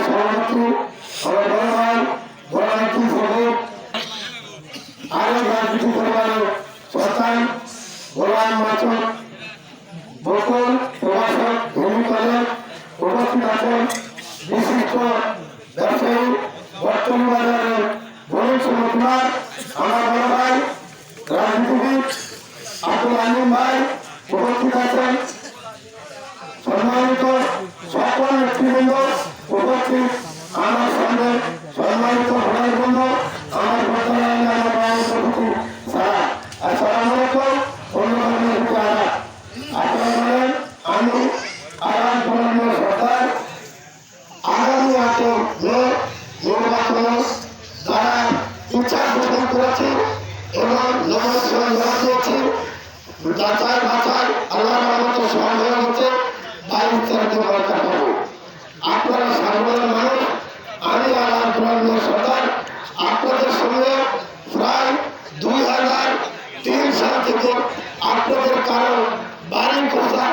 সভাপতি আমার বড় ভাই ভোলান্তি সদক আরো রাজনীতি পরিবারের সন্তান গোলাম মাসুদ বকুল প্রভাষক ভূমিকালে উপস্থিত আছেন বিশিষ্ট ব্যবসায়ী বর্তমান বাজারের বরুণ কুমার আমার বড় ভাই রাজনীতিবিদ আব্দুল আলিম ভাই উপস্থিত আছেন সম্মানিত সকল নেতৃবৃন্দ উপস্থিত আমার সঙ্গে সম্মানিত ভাইবৃন্দ আমার বর্তমানে আমার সভাপতি সারা আসসালামু আলাইকুম অন্যভাবে আপনারা বলেন আমি আরাম প্রণাম সরকার আগামী 8 মে নির্বাচনে যারা ইচ্ছা গ্রহণ করেছি এবং নমস্কার দিয়েছি যাচাই বাছাই আল্লাহর রহমতে সহজ হচ্ছে আপনারা সাধারণ মানুষ আমি আল্লাহ সরকার আপনাদের সঙ্গে প্রায় 2003 সাল থেকে আপনাদের কারো বাড়ি কথা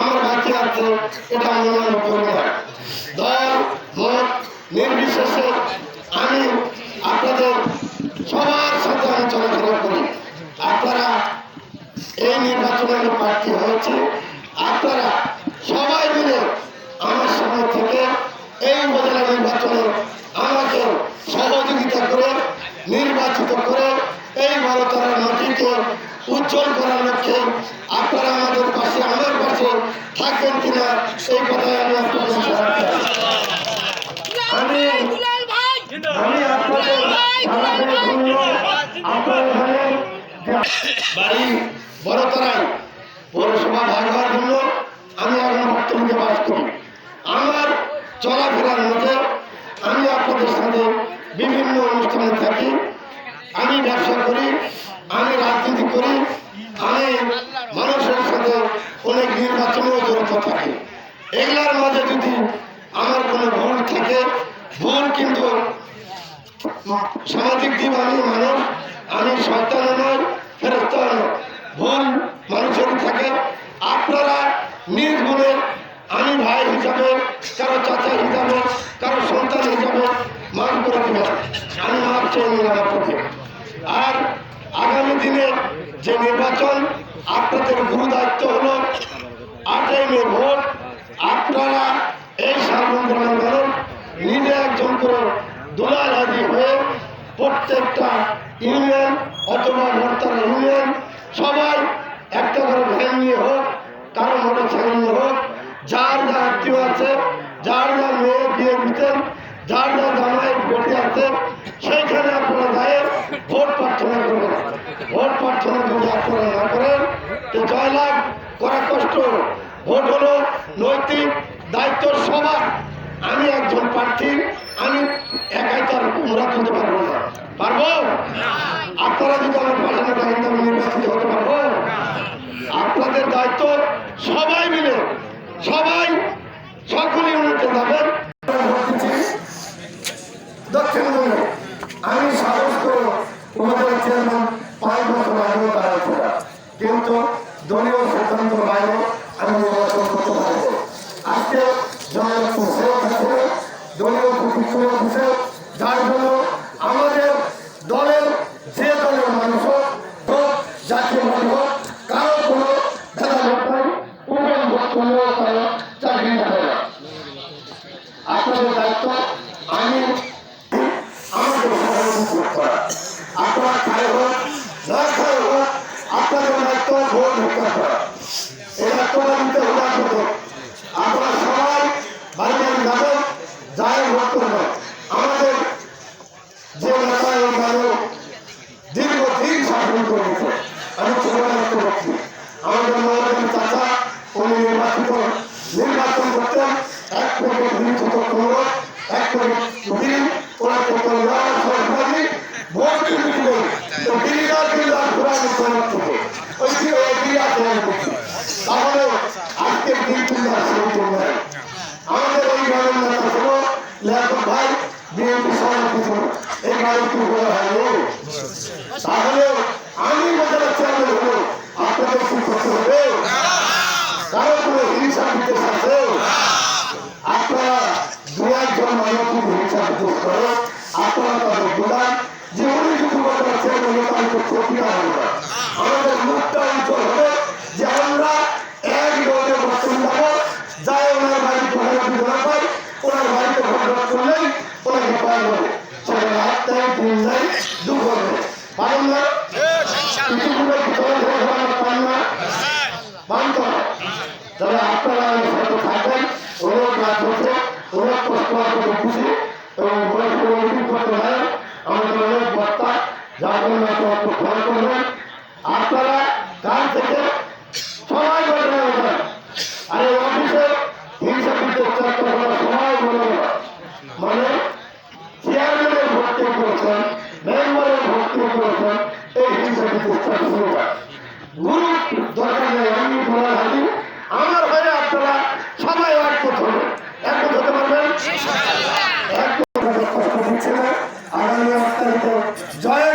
আমার বাকি আছে এটা অনুমান করব দল মত নির্বিশেষে আমি আপনাদের সবার সাথে আমি চলাফেরা করি আপনারা এই নির্বাচনে প্রার্থী হয়েছে আপনারা সবাই মিলে আমার সঙ্গে থেকে এই উপজেলা নির্বাচনে আমাকে সহযোগিতা করে নির্বাচিত করে এই বড়তলার মাটিকে উজ্জ্বল করার লক্ষ্যে আপনারা আমাদের পাশে আমার পাশে থাকবেন কিনা সেই কথাই আমি আপনাদের বাড়ি বড়তলায় পৌরসভা ভাগ হওয়ার জন্য আমি এখন বর্তমানে বাস করি আমার চলাফেরার মধ্যে আমি আপনাদের সাথে বিভিন্ন অনুষ্ঠানে থাকি আমি ব্যবসা করি আমি রাজনীতি করি আমি মানুষের সাথে অনেক নির্বাচনেও জড়িত থাকি এগুলার মাঝে যদি আমার কোনো ভুল থাকে ভুল কিন্তু সামাজিক জীব আমি মানুষ আমি সন্তান নয় ফেরস্তা নয় ভুল মানুষের থাকে আপনারা নির্গুণে আমি ভাই হিসাবে কারো চাচা হিসাবে কারো সন্তান হিসাবে মাফ করে দেবেন আমি মাফ চেয়ে নিলাম আপনাকে আর আগামী দিনে যে নির্বাচন আপনাদের গুরু দায়িত্ব হলো 8 মে ভোট আপনারা এই সার্বভৌম মানুষ নিজে একজন করে দোলাল হাজি হয়ে প্রত্যেকটা ইউনিয়ন অথবা ভোটার ইউনিয়ন সবাই একটা করে ভ্যান নিয়ে হোক কারো মোটর সাইকেল নিয়ে হোক যার যা আত্মীয় আছে যার যা মেয়ে বিয়ে দিতেন যার যা জামাই বেটে আছে সেইখানে আপনারা গায়ে ভোট প্রার্থনা করবেন ভোট প্রার্থনা যদি আপনারা না করেন তো জয়লাভ করা কষ্ট ভোট হলো নৈতিক দায়িত্ব সবার আমি একজন প্রার্থী আমি একাই তার আমরা করতে পারবো না পারবো আপনারা যদি আমার পাশে না থাকেন আমি নির্বাচিত হতে পারবো আপনাদের দায়িত্ব সবাই মিলে সবাই সকলে উন্নতি যাবেন দক্ষিণবঙ্গে আমি সাহস করে উপজেলা চেয়ারম্যান 5 বছর আগেও দাঁড়াচ্ছি কিন্তু দলীয় সিদ্ধান্ত বাইরে আমি নির্বাচন করতে পারবো আজকে জনগণ সেবা আছে দলীয় প্রতিষ্ঠান অফিসে যার জন্য আমাদের দলের যে দলের মানুষ হোক জাতীয় মানুষ হোক কারো কোনো ভেদাভেদ নাই উভয় ভোট করলেও তারা চাকরি হবে না আপনাদের দায়িত্ব আমি আমাদের সহযোগিতা করা আপনারা খায় হোক না খায় হোক আপনাদের দায়িত্ব ভোট ভিক্ষা করা এই দায়িত্বটা দিতে হলে আপনাদের আপনারা সবাই বাড়ি বাড়ি যাবেন যাই ভোট করবেন আমাদের যে নেতা এই গানে দীর্ঘদিন শাসন করেছে আমি ছোটবেলা করছি আমাদের মহারাজ চাচা উনি নির্বাচন করতেন 1 প্যাকেট বিড়ি ছোট কুমড়ো 1 প্যাকেট বিড়ি ওরা করতেন সরকারি ভোট কিনতে তো বিড়িদার পুরানো করার থেকে ওই বিড়ি আপনার করছি তাহলে আজকের দিন কিন্তু আমাদের এই গ্রামের নেতা ছিল লেখক ভাই বিএনপি সভাপতি এই গাড়ি কি বলা হয়নি তাহলে আমি বদলা চেয়ারম্যান হবো আপনাদের কি করতে হবে কারো কোনো হিংসা বিদ্বেষ আছে আপনারা আপনারা তাদের বোঝান যে উনি যদি বলতে চেয়ারম্যান তো ক্ষতিটা হবে না। আমাদের মুখটা অঞ্চল হবে যে আমরা এক রোডে বসে যাবো, যাই ওনার বাড়িতে ভোটারটি ধরা পাই, ওনার বাড়িতে ভোট করলেই ওনাকে পাওয়া যাবে। সেটা রাত নেই, দিন নেই, দুপুর নেই, পারেন না? কিছুগুলো পান না, পান্ত না। তবে আপনারা সাথে থাকবেন, ওনার কাজ হচ্ছে, ওনার কষ্ট আপনাকে খুশি এবং বয়স্ক করতে হয় আমাদের অনেক বক্তা, যার জন্য আপনারা একটু খেয়াল করবেন। আপনারা কাল থেকে সবাই ঘটনা বলবেন, আর এই অফিসে হিংসা বিদ্বেষ চর্চা করার সময় বলবে না। মানে চেয়ারম্যানের ভর্তি করেছেন, মেম্বারের ভর্তি করেছেন, এই হিংসা বিদ্বেষ চর্চা শুরু গুরু দরকার নেই। আমি বলার হাজি আমার হয়ে আপনারা সবাই একমত হবেন, একমত হতে পারবেন। আগামী 8 তারিখে জয়